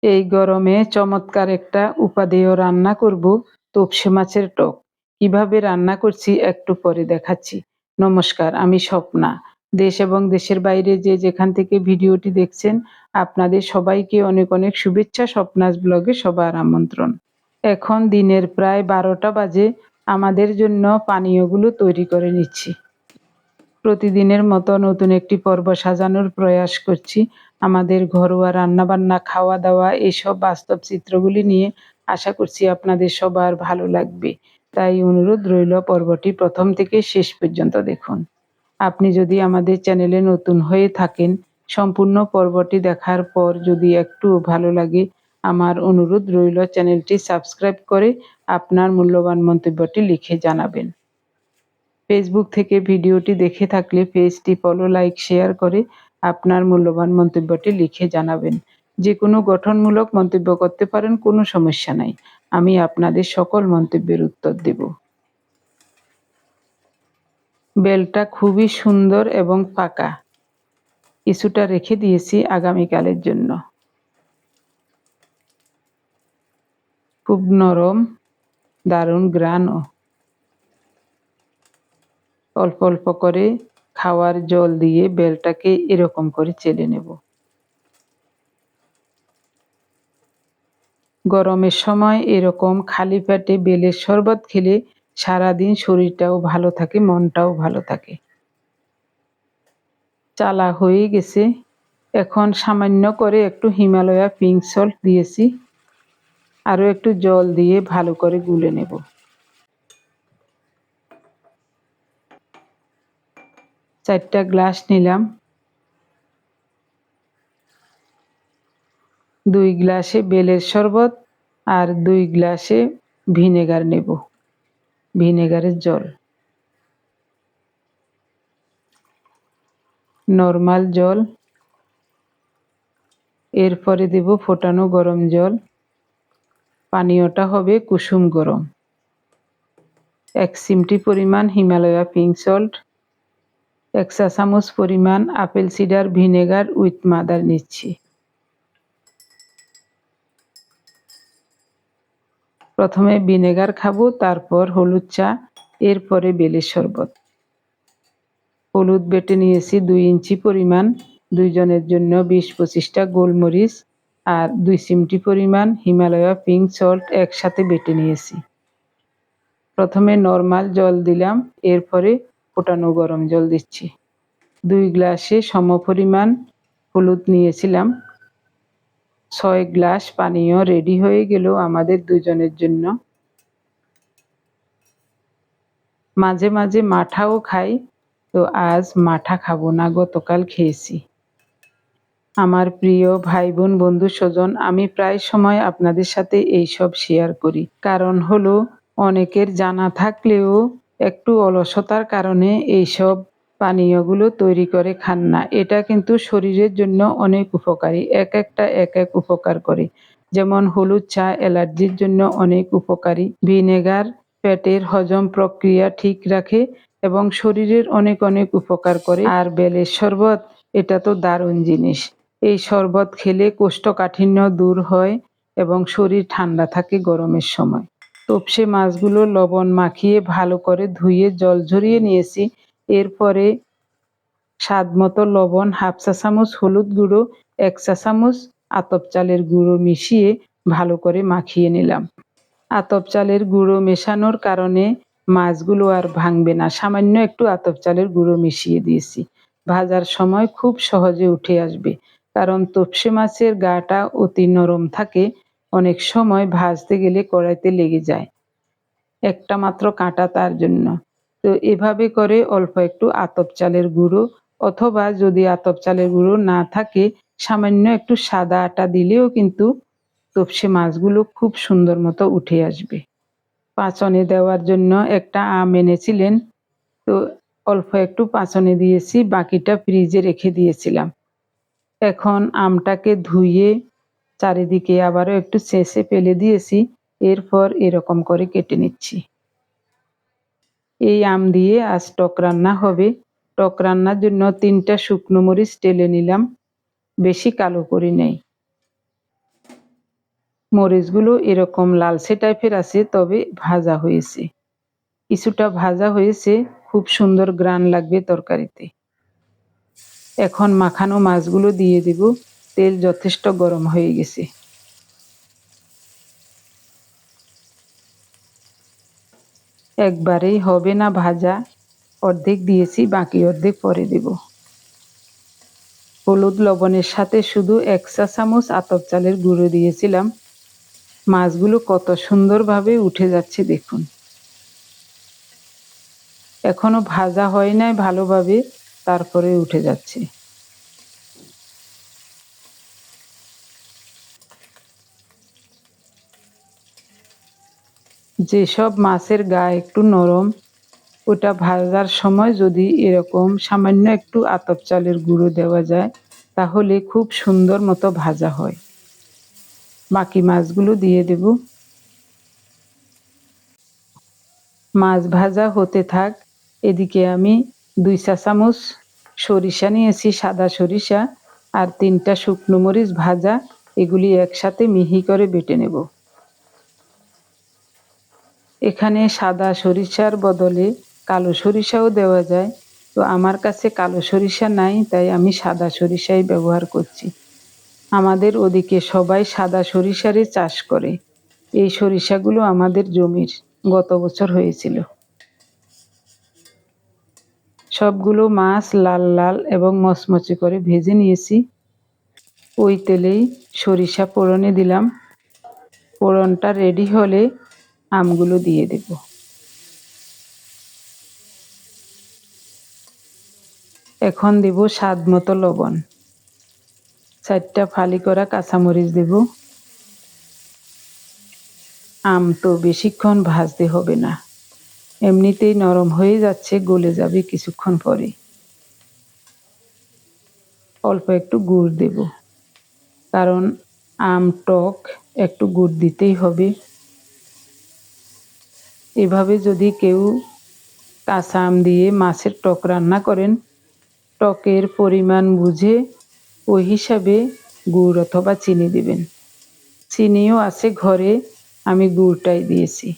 এই গরমে চমৎকার একটা উপাদেয় রান্না করব, তোপসে মাছের টক। কিভাবে রান্না করছি একটু পরে দেখাচ্ছি। নমস্কার, আমি স্বপ্না। দেশ এবং দেশের বাইরে যে যেখান থেকে ভিডিওটি দেখছেন, আপনাদের সবাইকে অনেক অনেক শুভেচ্ছা। স্বপ্নাস ব্লগে সবার আমন্ত্রণ। এখন দিনের প্রায় 12টা বাজে। আমাদের জন্য পানীয়গুলো তৈরি করে নিচ্ছি। প্রতিদিনের মতো নতুন একটি পর্ব সাজানোর প্রয়াস করছি। আমাদের ঘরোয়া রান্নাবান্না, খাওয়া দাওয়া এসব বাস্তব চিত্রগুলি নিয়ে আশা করছি আপনাদের সবার ভালো লাগবে। তাই অনুরোধ রইল, পর্বটি প্রথম থেকে শেষ পর্যন্ত দেখুন। আপনি যদি আমাদের চ্যানেলে নতুন হয়ে থাকেন, সম্পূর্ণ পর্বটি দেখার পর যদি একটু ভালো লাগে, আমার অনুরোধ রইল চ্যানেলটি সাবস্ক্রাইব করে আপনার মূল্যবান মন্তব্যটি লিখে জানাবেন। ফেসবুক থেকে ভিডিওটি দেখে থাকলে পেজটি ফলো, লাইক, শেয়ার করে আপনার মূল্যবান মন্তব্যটি লিখে জানাবেন। যে কোনো গঠনমূলক মন্তব্য করতে পারেন, কোনো সমস্যা নাই। আমি আপনাদের সকল মন্তব্যের উত্তর দেব। বেলটা খুবই সুন্দর এবং পাকা। কিছুটা রেখে দিয়েছি আগামীকালের জন্য। খুব নরম, দারুণ ঘ্রাণও। অল্প অল্প করে খাওয়ার জল দিয়ে বেলটাকে এরকম করে চেলে নেব। গরমের সময় এরকম খালি পেটে বেলের শরবত খেলে সারাদিন শরীরটাও ভালো থাকে, মনটাও ভালো থাকে। চালা হয়ে গেছে। এখন সামান্য করে একটু হিমালয়া পিঙ্ক সল্ট দিয়েছি। আরও একটু জল দিয়ে ভালো করে গুলে নেব। 4টা গ্লাস নিলাম। 2 গ্লাসে বেলের শরবত আর 2 গ্লাসে ভিনেগার নেব, ভিনেগারের জল। নর্মাল জল। এরপরে দেব ফোটানো গরম জল। পানীয়টা হবে কুসুম গরম। 1 চিমটি পরিমাণ হিমালয়া পিঙ্ক সল্ট, 1 চা চামচ পরিমাণ apple cider vinegar with mother নিচ্ছি। প্রথমে ভিনেগার খাবো, তারপর হলুদ চা, এরপরে বেলের শরবত। হলুদ বেটে নিয়েছি 2 ইঞ্চি পরিমাণ। 2 জনের জন্য 20-25টা গোলমরিচ আর 2 চিমটি পরিমাণ হিমালয়া পিঙ্ক সল্ট একসাথে বেটে নিয়েছি। প্রথমে নর্মাল জল দিলাম, এরপরে ফোটানো গরম জল দিচ্ছি। 2 গ্লাসে সমপরিমাণ হলুদ নিয়েছিলাম। 6 গ্লাস পানীয় রেডি হয়ে গেল আমাদের 2 জনের জন্য। মাঝে মাঝে মাঠাও খাই, তো আজ মাঠা খাবো না, গতকাল খেয়েছি। আমার প্রিয় ভাই বোন, বন্ধু স্বজন, আমি প্রায় সময় আপনাদের সাথে এইসব শেয়ার করি। কারণ হলো, অনেকের জানা থাকলেও একটু অলসতার কারণে এইসব পানীয়গুলো তৈরি করে খান না। এটা কিন্তু শরীরের জন্য অনেক উপকারী। এক একটা এক এক উপকার করে। যেমন হলুদ চা অ্যালার্জির জন্য অনেক উপকারী। ভিনেগার পেটের হজম প্রক্রিয়া ঠিক রাখে এবং শরীরের অনেক অনেক উপকার করে। আর বেলের শরবত, এটা তো দারুণ জিনিস। এই শরবত খেলে কোষ্ঠকাঠিন্য দূর হয় এবং শরীর ঠান্ডা থাকে গরমের সময়। তোপসে মাছগুলো লবণ মাখিয়ে ভালো করে ধুয়ে জল ঝরিয়ে নিয়েছি। এরপরে স্বাদ মতো লবণ, 1/2 চা চামচ হলুদ গুঁড়ো, 1 চা চামচ আতপ চালের গুঁড়ো মিশিয়ে ভালো করে মাখিয়ে নিলাম। আতপ চালের গুঁড়ো মেশানোর কারণে মাছগুলো আর ভাঙবে না। সামান্য একটু আতপ চালের গুঁড়ো মিশিয়ে দিয়েছি। ভাজার সময় খুব সহজে উঠে আসবে, কারণ তোপসে মাছের গাটা অতি নরম থাকে। অনেক সময় ভাজতে গেলে কড়াইতে লেগে যায়, একটা মাত্র কাঁটা, তার জন্য। তো এভাবে করে অল্প একটু আতপ চালের গুঁড়ো, অথবা যদি আতপ চালের গুঁড়ো না থাকে, সামান্য একটু সাদা আটা দিলেও কিন্তু তোপসে মাছগুলো খুব সুন্দর মতো উঠে আসবে। পাঁচনে দেওয়ার জন্য একটা আম এনেছিলেন, তো অল্প একটু পাঁচনে দিয়েছি, বাকিটা ফ্রিজে রেখে দিয়েছিলাম। এখন আমটাকে ধুয়ে চারিদিকে আবারও একটু ছেঁচে ফেলে দিয়েছি। এরপর এরকম করে কেটে নিচ্ছি। এই আম দিয়ে আজ টক রান্না হবে। টক রান্নার জন্য 3টা শুকনো মরিচ টেলে নিলাম, বেশি কালো করি নাই। মরিচগুলো এরকম লালচে টাইপের আছে, তবে ভাজা হয়েছে, কিছুটা ভাজা হয়েছে, খুব সুন্দর গ্রান লাগবে তরকারিতে। এখন মাখানো মাছগুলো দিয়ে দেব। তেল যথেষ্ট গরম হয়ে গেছে। একবারেই হবে না ভাজা, অর্ধেক দিয়েছি, বাকি অর্ধেক পরে দেব। হলুদ লবণের সাথে শুধু 1 চা চামচ আতপ চালের গুঁড়ো দিয়েছিলাম। মাছগুলো কত সুন্দরভাবে উঠে যাচ্ছে দেখুন। এখনো ভাজা হয় নাই ভালোভাবে, তারপরে উঠে যাচ্ছে। যেসব মাছের গা একটু নরম, ওটা ভাজার সময় যদি এরকম সামান্য একটু আতপ চালের গুঁড়ো দেওয়া যায়, তাহলে খুব সুন্দর মতো ভাজা হয়। বাকি মাছগুলো দিয়ে দেব। মাছ ভাজা হতে থাক, এদিকে আমি 2 চা চামচ সরিষা নিয়েছি, সাদা সরিষা, আর 3টা শুকনো মরিচ ভাজা, এগুলি একসাথে মিহি করে বেটে নেব। এখানে সাদা সরিষার বদলে কালো সরিষাও দেওয়া যায়, তো আমার কাছে কালো সরিষা নাই, তাই আমি সাদা সরিষাই ব্যবহার করছি। আমাদের ওদিকে সবাই সাদা সরিষারই চাষ করে। এই সরিষাগুলো আমাদের জমির, গত বছর হয়েছিল। সবগুলো মাছ লাল লাল এবং মচমচে করে ভেজে নিয়েছি। ওই তেলেই সরিষা ফোড়নে দিলাম। ফোড়নটা রেডি হলে আমগুলো দিয়ে দেব। এখন দেব স্বাদ মতো লবণ। 4টা ফালি করা কাঁচামরিচ দেব। আম তো বেশিক্ষণ ভাজতে হবে না, এমনিতেই নরম হয়ে যাচ্ছে, গলে যাবে কিছুক্ষণ পরে। অল্প একটু গুড় দেব, কারণ আম টক, একটু গুড় দিতেই হবে। এভাবে যদি কেউ কাঁচা আম দিয়ে মাছের টক রান্না করেন, টকের পরিমাণ বুঝে ওই হিসাবে গুড় অথবা চিনি দিবেন। চিনিও আছে ঘরে, আমি গুড়টাই দিয়েছি।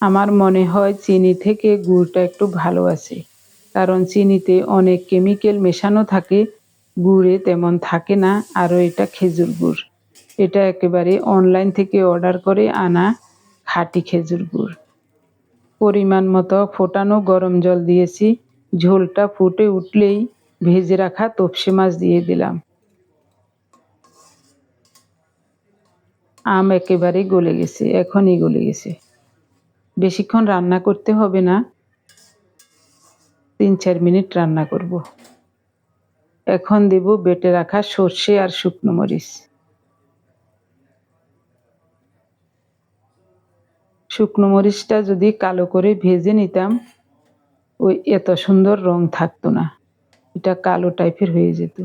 আমার মনে হয় চিনি থেকে গুড়টা একটু ভালো আছে, কারণ চিনিতে অনেক কেমিক্যাল মেশানো থাকে, গুড়ে তেমন থাকে না। আরও এটা খেজুর গুড়, এটা একেবারে অনলাইন থেকে অর্ডার করে আনা খাঁটি খেজুর গুড়। পরিমাণ মতো ফোটানো গরম জল দিয়েছি। ঝোলটা ফুটে উঠলেই ভেজে রাখা তপসে মাছ দিয়ে দিলাম। আম একেবারেই গলে গেছে, এখনই গলে গেছে। বেশিক্ষণ রান্না করতে হবে না, 3-4 মিনিট রান্না করব। এখন দেব বেটে রাখা সর্ষে আর শুকনো মরিচ। শুকনো মরিচটা যদি কালো করে ভেজে নিতাম, ওই এত সুন্দর রং থাকতো না, এটা কালো টাইপের হয়ে যেত।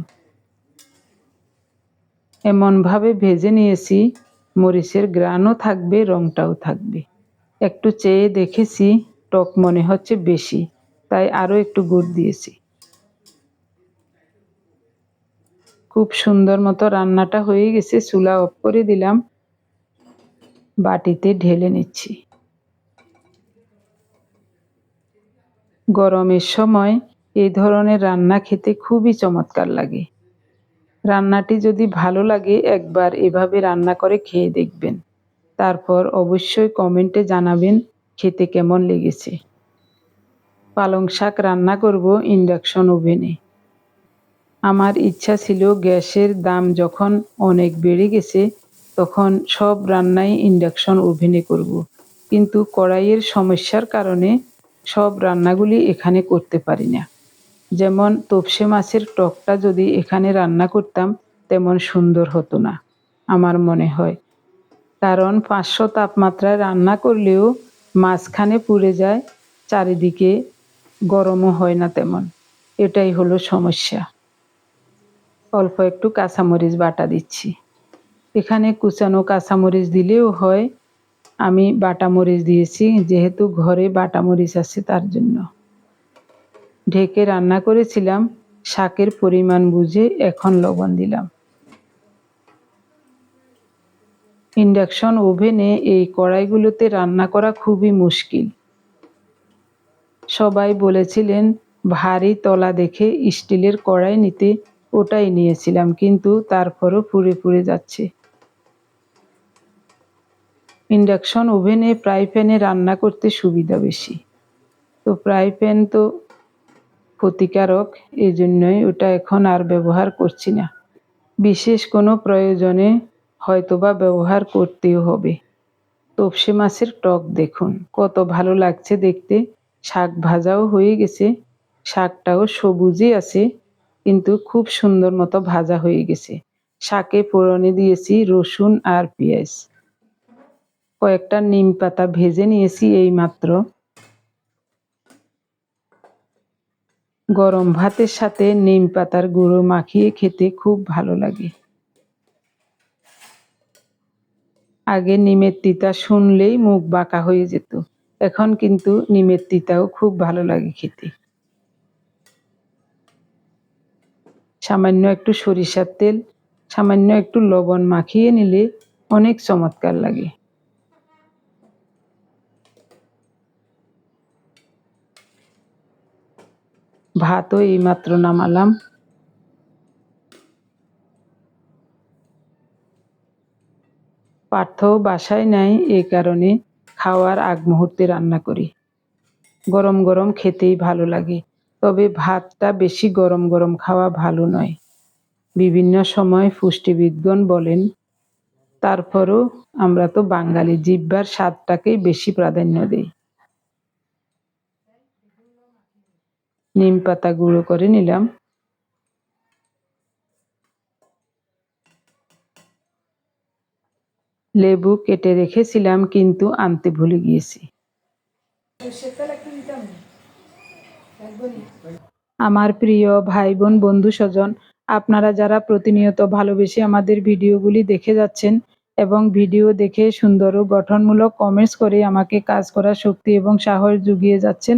এমনভাবে ভেজে নিয়েছি, মরিচের গ্রানও থাকবে, রংটাও থাকবে। একটু চেয়ে দেখেছি, টক মনে হচ্ছে বেশি, তাই আরও একটু গুড় দিয়েছি। খুব সুন্দর মতো রান্নাটা হয়ে গেছে, চুলা অফ করে দিলাম। বাটিতে ঢেলে নিচ্ছি। গরমের সময় এই ধরনের রান্না খেতে খুবই চমৎকার লাগে। রান্নাটি যদি ভালো লাগে, একবার এভাবে রান্না করে খেয়ে দেখবেন, তারপর অবশ্যই কমেন্টে জানাবেন খেতে কেমন লেগেছে। পালং শাক রান্না করব ইন্ডাকশন ওভেনে। আমার ইচ্ছা ছিল, গ্যাসের দাম যখন অনেক বেড়ে গেছে, তখন সব রান্নাই ইন্ডাকশন ওভেনে করব, কিন্তু কড়াইয়ের সমস্যার কারণে সব রান্নাগুলি এখানে করতে পারি না। যেমন তপসে মাছের টকটা যদি এখানে রান্না করতাম, তেমন সুন্দর হতো না আমার মনে হয়, কারণ 500 তাপমাত্রায় রান্না করলেও মাঝখানে পুড়ে যায়, চারিদিকে গরমও হয় না তেমন। এটাই হলো সমস্যা। অল্প একটু কাঁচামরিচ বাটা দিচ্ছি। এখানে কুচানো কাঁচামরিচ দিলেও হয়, আমি বাটা মরিচ দিয়েছি, যেহেতু ঘরে বাটা মরিচ আছে তার জন্য। ঢেকে রান্না করেছিলাম, শাকের পরিমাণ বুঝে এখন লবণ দিলাম। ইন্ডাকশন ওভেনে এই কড়াইগুলোতে রান্না করা খুবই মুশকিল। সবাই বলেছিলেন ভারী তলা দেখে স্টিলের কড়াই নিতে, ওটাই নিয়েছিলাম, কিন্তু তারপরও পুড়ে পুড়ে যাচ্ছে। ইন্ডাকশন ওভেনে ফ্রাই প্যানে রান্না করতে সুবিধা বেশি, তো ফ্রাই প্যান তো ক্ষতিকারক, এজন্যই ওটা এখন আর ব্যবহার করছি না। বিশেষ কোনো প্রয়োজনে হয়তোবা ব্যবহার করতেও হবে। তোপসে মাছের টক দেখুন কত ভালো লাগছে দেখতে। শাক ভাজাও হয়ে গেছে, শাকটাও সবুজই আছে কিন্তু খুব সুন্দর মতো ভাজা হয়ে গেছে। শাকে ফোড়নে দিয়েছি রসুন আর পেঁয়াজ, কয়েকটা নিম পাতা ভেজে নিয়েছি এইমাত্র। গরম ভাতের সাথে নিম পাতার গুঁড়ো মাখিয়ে খেতে খুব ভালো লাগে। আগে নিমের তিতা শুনলেই মুখ বাঁকা হয়ে যেত, এখন কিন্তু নিমের তিতাও খুব ভালো লাগে খেতে। সামান্য একটু সরিষার তেল, সামান্য একটু লবণ মাখিয়ে নিলে অনেক চমৎকার লাগে। ভাতও এইমাত্র নামালাম। পার্থ বাসায় নাই, এই কারণে খাওয়ার আগ মুহূর্তে রান্না করি। গরম গরম খেতেই ভালো লাগে, তবে ভাতটা বেশি গরম গরম খাওয়া ভালো নয়, বিভিন্ন সময় পুষ্টিবিদগণ বলেন। তারপরও আমরা তো বাঙালি, জিহ্বার স্বাদটাকেই বেশি প্রাধান্য দিই। নিম পাতা গুঁড়ো করে নিলাম। লেবু কেটে রেখেছিলাম কিন্তু আনতে ভুলে গিয়েছি। আমার প্রিয় ভাই বোন বন্ধু স্বজন, আপনারা যারা প্রতিনিয়ত ভালোবেসে আমাদের ভিডিওগুলি দেখে যাচ্ছেন এবং ভিডিও দেখে সুন্দর ও গঠনমূলক কমেন্টস করে আমাকে কাজ করার শক্তি এবং সাহস জুগিয়ে যাচ্ছেন,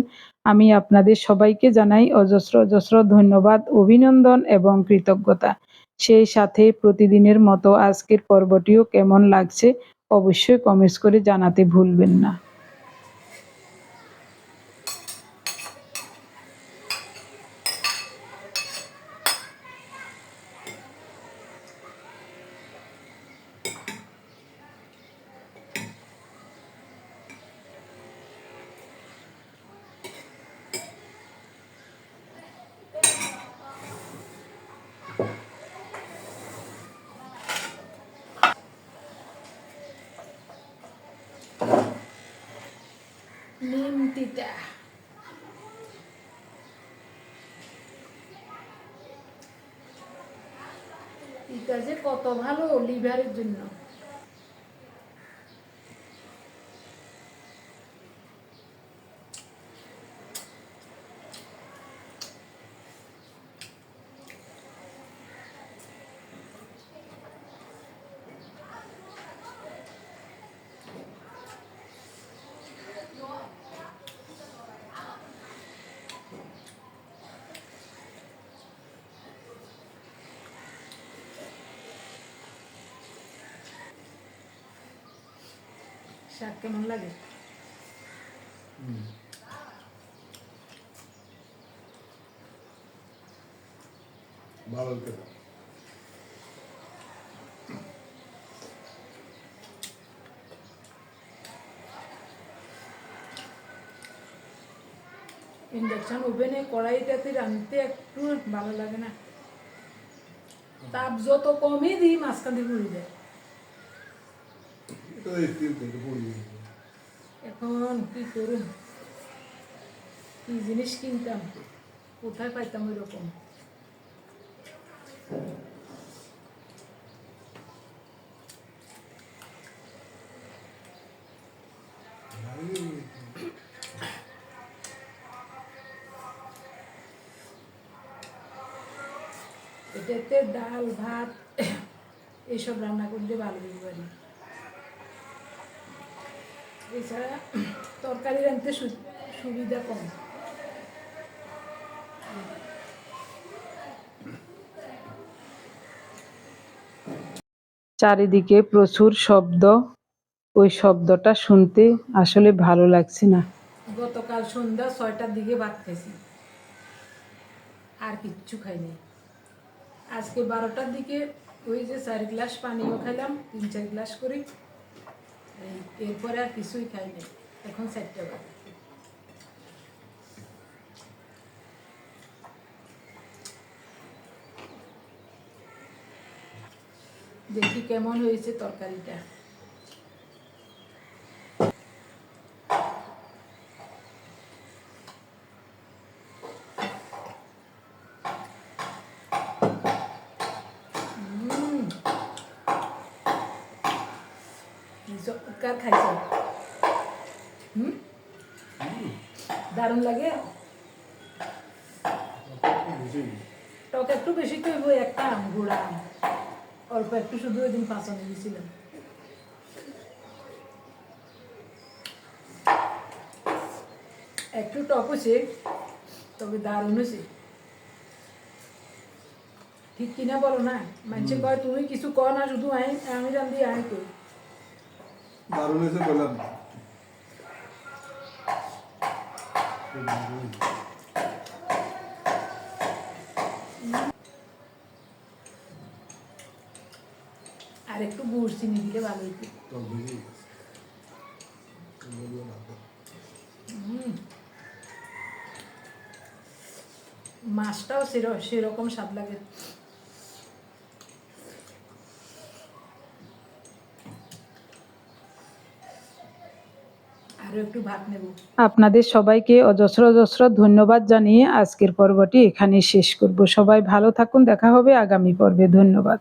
আমি আপনাদের সবাইকে জানাই অজস্র অজস্র ধন্যবাদ, অভিনন্দন এবং কৃতজ্ঞতা। সেই সাথে প্রতিদিনের মতো আজকের পর্বটিও কেমন লাগছে অবশ্যই কমেন্টস করে জানাতে ভুলবেন না। নিম তিতা তিতা যে কত ভালো লিভারের জন্য। শাক কেমন লাগে? ভালো লাগে। ইন্ডাকশন ওভেনে কড়াইটাতে রাঁধতে একটু ভালো লাগে না, তাপ যত কমই দিই মাঝখান দিয়ে পুড়ে যায়। এখন কি করুন, কি জিনিস কিনতাম, কোথায় পাইতাম ওই রকম। এটাতে ডাল ভাত এইসব রান্না করলে ভালো পারি, এছাড়া তরকারি রাঁধতে সুবিধা কম। চারিদিকে প্রচুর শব্দ, ওই শব্দটা শুনতে আসলে ভালো লাগছে না। গতকাল সন্ধ্যা 6টার দিকে ভাত খাইছি, আর কিচ্ছু খাইনি। আজকে 12টার দিকে ওই যে 4 গ্লাস পানিও খাইলাম, 3-4 গ্লাস করে। এরপরে আর কিছুই খাইনি। এখন 4টা বাজে। দেখি কেমন হয়েছে তরকারিটা। চমৎকার খাইছে। দারুণ লাগে। টক একটু বেশি তো একটা আম, গুঁড়া আম, অল্প একটু শুধু ওই দিন পাচনে দিয়েছিলাম। একটু টক হয়েছে, তবে দারুণ হয়েছে। ঠিক কিনা বলো না? মানুষে কয় তুমি কিছু কর না, শুধু আমি রান্ধি আই তো। দারুণ হয়েছে বললাম। আর একটু গুড় চিনি দিলে ভালো হইতো। মাছটাও সেরকম স্বাদ লাগে। আরো একটু ভাত নেব। আপনাদের সবাইকে অজস্র অজস্র ধন্যবাদ জানিয়ে আজকের পর্বটি এখানেই শেষ করব। সবাই ভালো থাকুন, দেখা হবে আগামী পর্বে। ধন্যবাদ।